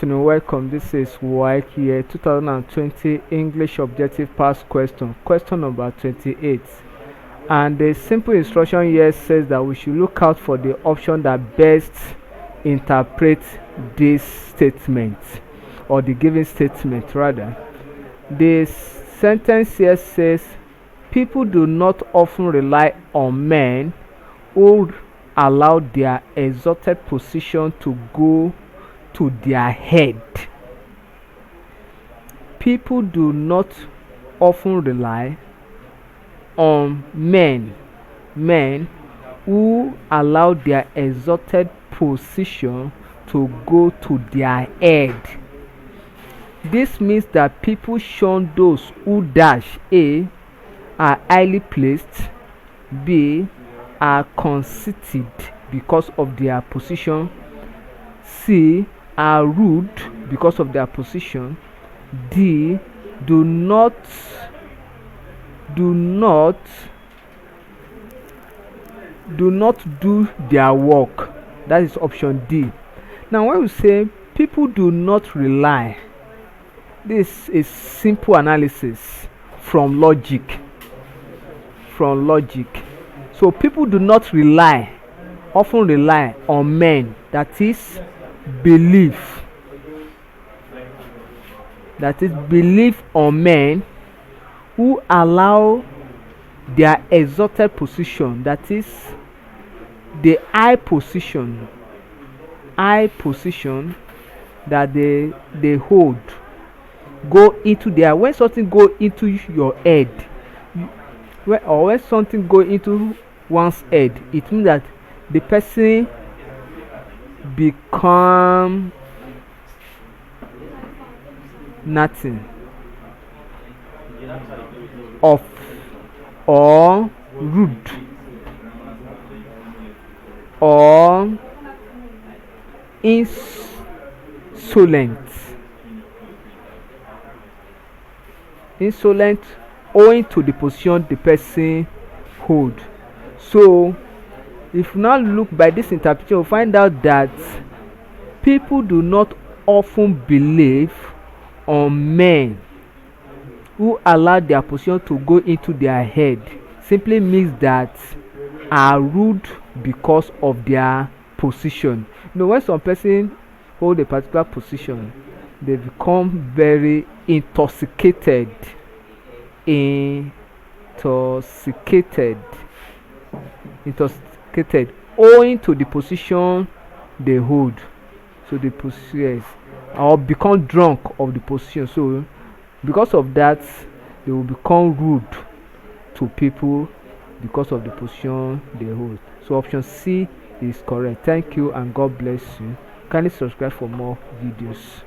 Welcome. This is Waec here, 2020 English Objective Past question number 28. And the simple instruction here says that we should look out for the option that best interprets this statement, or the given statement rather. The sentence here says, people do not often rely on men who allow their exalted position to go to their head. People do not often rely on men who allow their exalted position to go to their head. This means that people shun those who dash A. are highly placed, B. are conceited because of their position, C. are rude because of their position, D. do not do their work. That is option D. Now when we say people do not rely, this is simple analysis from logic. So people do not often rely on men, that is belief on men who allow their exalted position, that is the high position that they hold, go into their. When something go into your head, when something go into one's head, it means that the person become nothing of or rude or insolent owing to the position the person hold. So if you now look by this interpretation, we'll find out that people do not often believe on men who allow their position to go into their head. Simply means that are rude because of their position. When some person hold a particular position, they become very intoxicated owing to the position they hold. So the position or become drunk of the position. So because of that, they will become rude to people because of the position they hold. So option C is correct. Thank you and God bless you. Kindly subscribe for more videos.